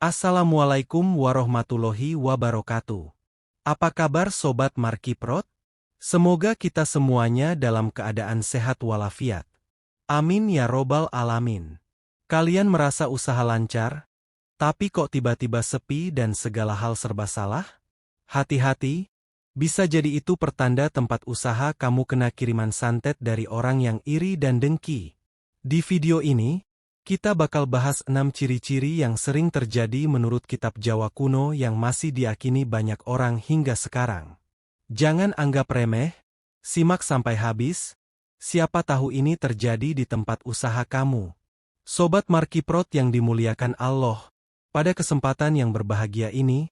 Assalamualaikum warahmatullahi wabarakatuh. Apa kabar Sobat Markiprot? Semoga kita semuanya dalam keadaan sehat walafiat. Amin ya robbal alamin. Kalian merasa usaha lancar, tapi kok tiba-tiba sepi dan segala hal serba salah? Hati-hati, bisa jadi itu pertanda tempat usaha kamu kena kiriman santet dari orang yang iri dan dengki. Di video ini, kita bakal bahas 6 ciri-ciri yang sering terjadi menurut kitab Jawa kuno yang masih diyakini banyak orang hingga sekarang. Jangan anggap remeh, simak sampai habis, siapa tahu ini terjadi di tempat usaha kamu. Sobat Markiprot yang dimuliakan Allah, pada kesempatan yang berbahagia ini,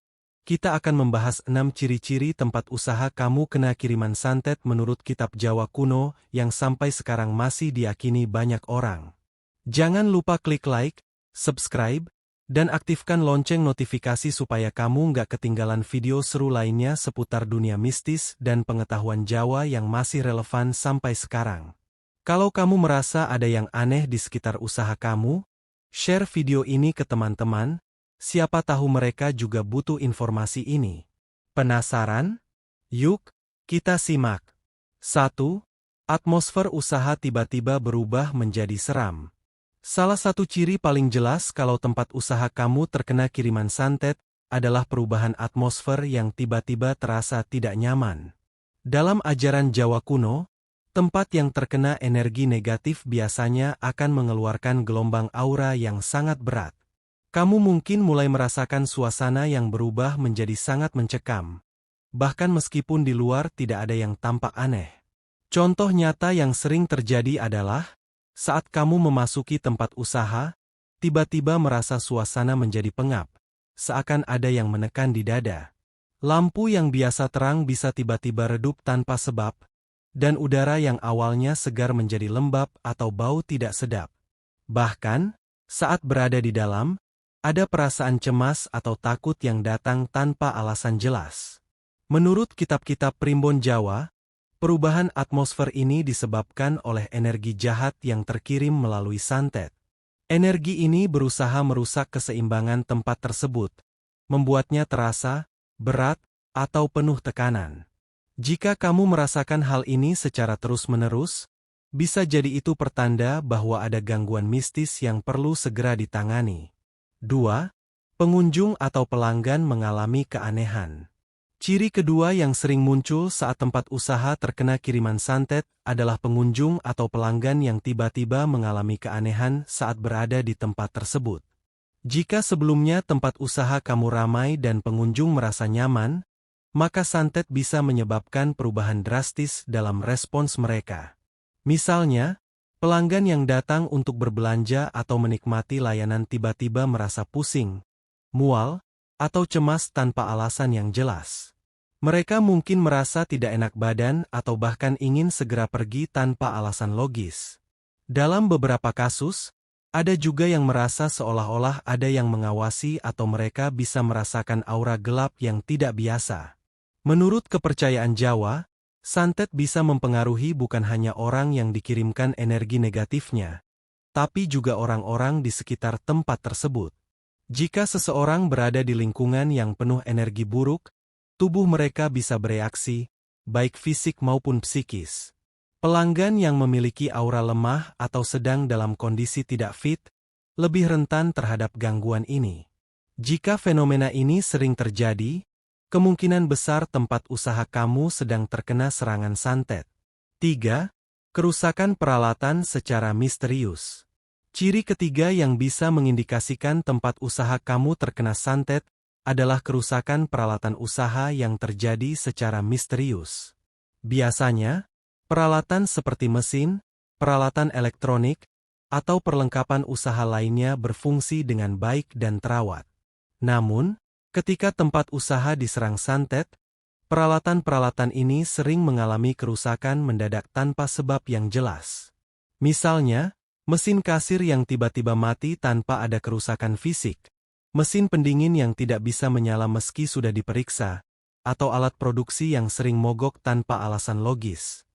kita akan membahas 6 ciri-ciri tempat usaha kamu kena kiriman santet menurut kitab Jawa kuno yang sampai sekarang masih diyakini banyak orang. Jangan lupa klik like, subscribe, dan aktifkan lonceng notifikasi supaya kamu nggak ketinggalan video seru lainnya seputar dunia mistis dan pengetahuan Jawa yang masih relevan sampai sekarang. Kalau kamu merasa ada yang aneh di sekitar usaha kamu, share video ini ke teman-teman, siapa tahu mereka juga butuh informasi ini. Penasaran? Yuk, kita simak. 1. Atmosfer usaha tiba-tiba berubah menjadi seram. Salah satu ciri paling jelas kalau tempat usaha kamu terkena kiriman santet adalah perubahan atmosfer yang tiba-tiba terasa tidak nyaman. Dalam ajaran Jawa kuno, tempat yang terkena energi negatif biasanya akan mengeluarkan gelombang aura yang sangat berat. Kamu mungkin mulai merasakan suasana yang berubah menjadi sangat mencekam, bahkan meskipun di luar tidak ada yang tampak aneh. Contoh nyata yang sering terjadi adalah saat kamu memasuki tempat usaha, tiba-tiba merasa suasana menjadi pengap, seakan ada yang menekan di dada. Lampu yang biasa terang bisa tiba-tiba redup tanpa sebab, dan udara yang awalnya segar menjadi lembab atau bau tidak sedap. Bahkan, saat berada di dalam, ada perasaan cemas atau takut yang datang tanpa alasan jelas. Menurut kitab-kitab primbon Jawa, perubahan atmosfer ini disebabkan oleh energi jahat yang terkirim melalui santet. Energi ini berusaha merusak keseimbangan tempat tersebut, membuatnya terasa berat atau penuh tekanan. Jika kamu merasakan hal ini secara terus-menerus, bisa jadi itu pertanda bahwa ada gangguan mistis yang perlu segera ditangani. 2. Pengunjung atau pelanggan mengalami keanehan. Ciri kedua yang sering muncul saat tempat usaha terkena kiriman santet adalah pengunjung atau pelanggan yang tiba-tiba mengalami keanehan saat berada di tempat tersebut. Jika sebelumnya tempat usaha kamu ramai dan pengunjung merasa nyaman, maka santet bisa menyebabkan perubahan drastis dalam respons mereka. Misalnya, pelanggan yang datang untuk berbelanja atau menikmati layanan tiba-tiba merasa pusing, mual, atau cemas tanpa alasan yang jelas. Mereka mungkin merasa tidak enak badan atau bahkan ingin segera pergi tanpa alasan logis. Dalam beberapa kasus, ada juga yang merasa seolah-olah ada yang mengawasi atau mereka bisa merasakan aura gelap yang tidak biasa. Menurut kepercayaan Jawa, santet bisa mempengaruhi bukan hanya orang yang dikirimkan energi negatifnya, tapi juga orang-orang di sekitar tempat tersebut. Jika seseorang berada di lingkungan yang penuh energi buruk, tubuh mereka bisa bereaksi, baik fisik maupun psikis. Pelanggan yang memiliki aura lemah atau sedang dalam kondisi tidak fit, lebih rentan terhadap gangguan ini. Jika fenomena ini sering terjadi, kemungkinan besar tempat usaha kamu sedang terkena serangan santet. 3. Kerusakan peralatan secara misterius. Ciri ketiga yang bisa mengindikasikan tempat usaha kamu terkena santet adalah kerusakan peralatan usaha yang terjadi secara misterius. Biasanya, peralatan seperti mesin, peralatan elektronik, atau perlengkapan usaha lainnya berfungsi dengan baik dan terawat. Namun, ketika tempat usaha diserang santet, peralatan-peralatan ini sering mengalami kerusakan mendadak tanpa sebab yang jelas. Misalnya, mesin kasir yang tiba-tiba mati tanpa ada kerusakan fisik, mesin pendingin yang tidak bisa menyala meski sudah diperiksa, atau alat produksi yang sering mogok tanpa alasan logis.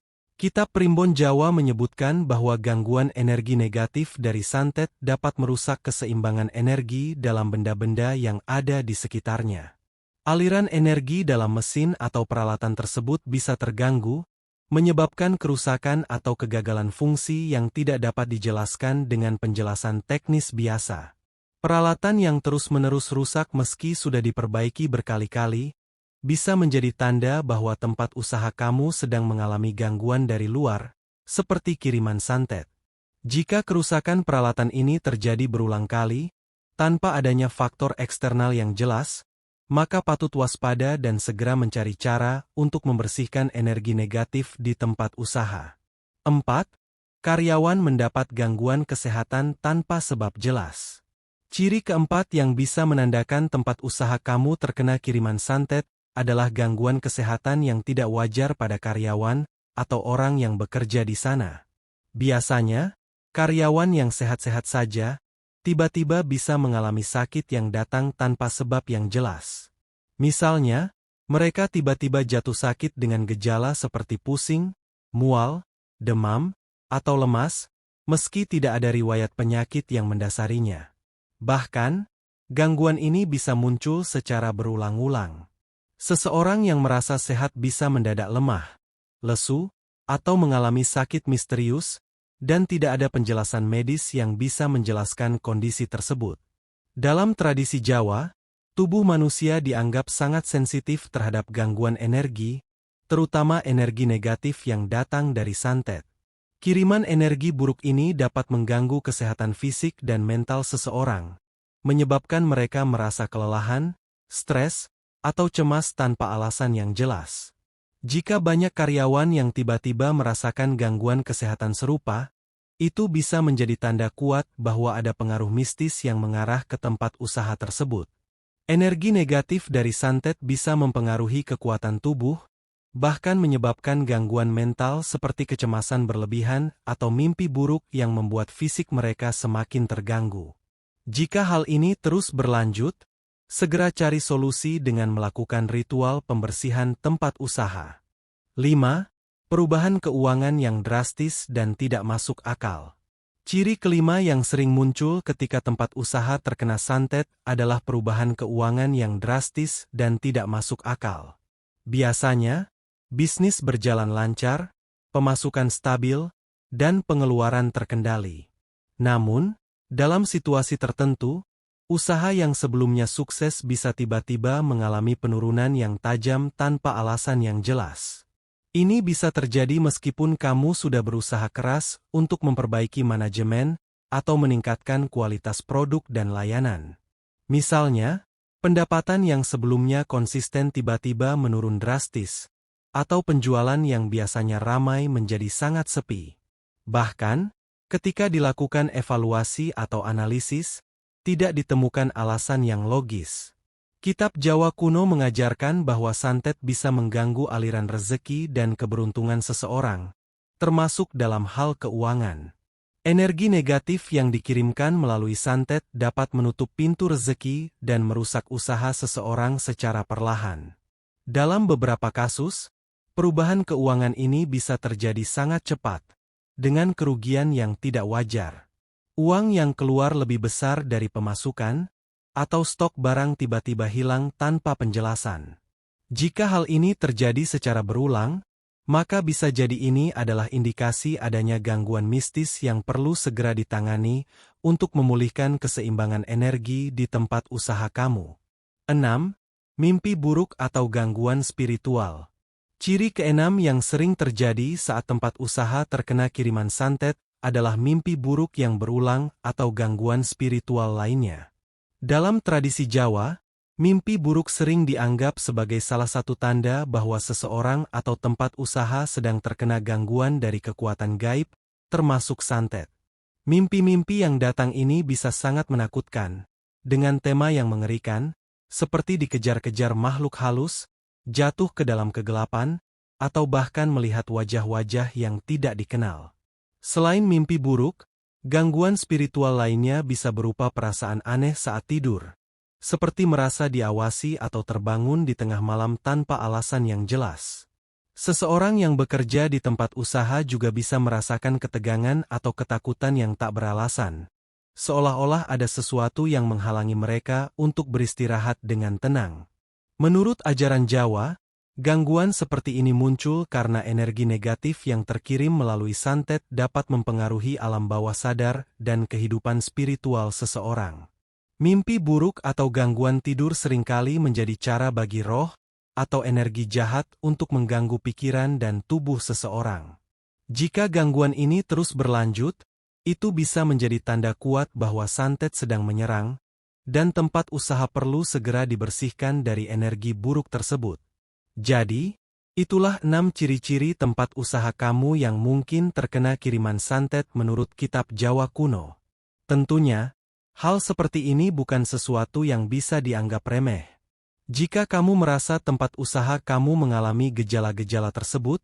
Kitab Primbon Jawa menyebutkan bahwa gangguan energi negatif dari santet dapat merusak keseimbangan energi dalam benda-benda yang ada di sekitarnya. Aliran energi dalam mesin atau peralatan tersebut bisa terganggu, menyebabkan kerusakan atau kegagalan fungsi yang tidak dapat dijelaskan dengan penjelasan teknis biasa. Peralatan yang terus-menerus rusak meski sudah diperbaiki berkali-kali, bisa menjadi tanda bahwa tempat usaha kamu sedang mengalami gangguan dari luar, seperti kiriman santet. Jika kerusakan peralatan ini terjadi berulang kali, tanpa adanya faktor eksternal yang jelas, maka patut waspada dan segera mencari cara untuk membersihkan energi negatif di tempat usaha. 4. Karyawan mendapat gangguan kesehatan tanpa sebab jelas. Ciri keempat yang bisa menandakan tempat usaha kamu terkena kiriman santet adalah gangguan kesehatan yang tidak wajar pada karyawan atau orang yang bekerja di sana. Biasanya, karyawan yang sehat-sehat saja, tiba-tiba bisa mengalami sakit yang datang tanpa sebab yang jelas. Misalnya, mereka tiba-tiba jatuh sakit dengan gejala seperti pusing, mual, demam, atau lemas, meski tidak ada riwayat penyakit yang mendasarinya. Bahkan, gangguan ini bisa muncul secara berulang-ulang. Seseorang yang merasa sehat bisa mendadak lemah, lesu, atau mengalami sakit misterius, dan tidak ada penjelasan medis yang bisa menjelaskan kondisi tersebut. Dalam tradisi Jawa, tubuh manusia dianggap sangat sensitif terhadap gangguan energi, terutama energi negatif yang datang dari santet. Kiriman energi buruk ini dapat mengganggu kesehatan fisik dan mental seseorang, menyebabkan mereka merasa kelelahan, stres, atau cemas tanpa alasan yang jelas. Jika banyak karyawan yang tiba-tiba merasakan gangguan kesehatan serupa, itu bisa menjadi tanda kuat bahwa ada pengaruh mistis yang mengarah ke tempat usaha tersebut. Energi negatif dari santet bisa mempengaruhi kekuatan tubuh, bahkan menyebabkan gangguan mental seperti kecemasan berlebihan atau mimpi buruk yang membuat fisik mereka semakin terganggu. Jika hal ini terus berlanjut, segera cari solusi dengan melakukan ritual pembersihan tempat usaha. 5. Perubahan keuangan yang drastis dan tidak masuk akal. Ciri kelima yang sering muncul ketika tempat usaha terkena santet adalah perubahan keuangan yang drastis dan tidak masuk akal. Biasanya, bisnis berjalan lancar, pemasukan stabil, dan pengeluaran terkendali. Namun, dalam situasi tertentu, usaha yang sebelumnya sukses bisa tiba-tiba mengalami penurunan yang tajam tanpa alasan yang jelas. Ini bisa terjadi meskipun kamu sudah berusaha keras untuk memperbaiki manajemen atau meningkatkan kualitas produk dan layanan. Misalnya, pendapatan yang sebelumnya konsisten tiba-tiba menurun drastis, atau penjualan yang biasanya ramai menjadi sangat sepi. Bahkan, ketika dilakukan evaluasi atau analisis, tidak ditemukan alasan yang logis. Kitab Jawa kuno mengajarkan bahwa santet bisa mengganggu aliran rezeki dan keberuntungan seseorang, termasuk dalam hal keuangan. Energi negatif yang dikirimkan melalui santet dapat menutup pintu rezeki dan merusak usaha seseorang secara perlahan. Dalam beberapa kasus, perubahan keuangan ini bisa terjadi sangat cepat, dengan kerugian yang tidak wajar. Uang yang keluar lebih besar dari pemasukan, atau stok barang tiba-tiba hilang tanpa penjelasan. Jika hal ini terjadi secara berulang, maka bisa jadi ini adalah indikasi adanya gangguan mistis yang perlu segera ditangani untuk memulihkan keseimbangan energi di tempat usaha kamu. 6. Mimpi buruk atau gangguan spiritual. Ciri keenam yang sering terjadi saat tempat usaha terkena kiriman santet adalah mimpi buruk yang berulang atau gangguan spiritual lainnya. Dalam tradisi Jawa, mimpi buruk sering dianggap sebagai salah satu tanda bahwa seseorang atau tempat usaha sedang terkena gangguan dari kekuatan gaib, termasuk santet. Mimpi-mimpi yang datang ini bisa sangat menakutkan, dengan tema yang mengerikan, seperti dikejar-kejar makhluk halus, jatuh ke dalam kegelapan, atau bahkan melihat wajah-wajah yang tidak dikenal. Selain mimpi buruk, gangguan spiritual lainnya bisa berupa perasaan aneh saat tidur, seperti merasa diawasi atau terbangun di tengah malam tanpa alasan yang jelas. Seseorang yang bekerja di tempat usaha juga bisa merasakan ketegangan atau ketakutan yang tak beralasan. Seolah-olah ada sesuatu yang menghalangi mereka untuk beristirahat dengan tenang. Menurut ajaran Jawa, gangguan seperti ini muncul karena energi negatif yang terkirim melalui santet dapat mempengaruhi alam bawah sadar dan kehidupan spiritual seseorang. Mimpi buruk atau gangguan tidur seringkali menjadi cara bagi roh atau energi jahat untuk mengganggu pikiran dan tubuh seseorang. Jika gangguan ini terus berlanjut, itu bisa menjadi tanda kuat bahwa santet sedang menyerang, dan tempat usaha perlu segera dibersihkan dari energi buruk tersebut. Jadi, itulah 6 ciri-ciri tempat usaha kamu yang mungkin terkena kiriman santet menurut kitab Jawa kuno. Tentunya, hal seperti ini bukan sesuatu yang bisa dianggap remeh. Jika kamu merasa tempat usaha kamu mengalami gejala-gejala tersebut,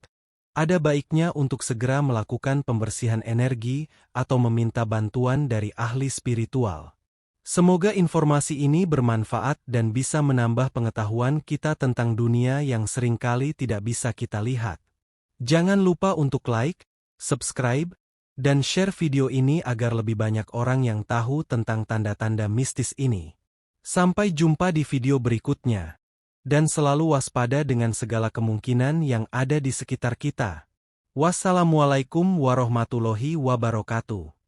ada baiknya untuk segera melakukan pembersihan energi atau meminta bantuan dari ahli spiritual. Semoga informasi ini bermanfaat dan bisa menambah pengetahuan kita tentang dunia yang seringkali tidak bisa kita lihat. Jangan lupa untuk like, subscribe, dan share video ini agar lebih banyak orang yang tahu tentang tanda-tanda mistis ini. Sampai jumpa di video berikutnya. Dan selalu waspada dengan segala kemungkinan yang ada di sekitar kita. Wassalamualaikum warahmatullahi wabarakatuh.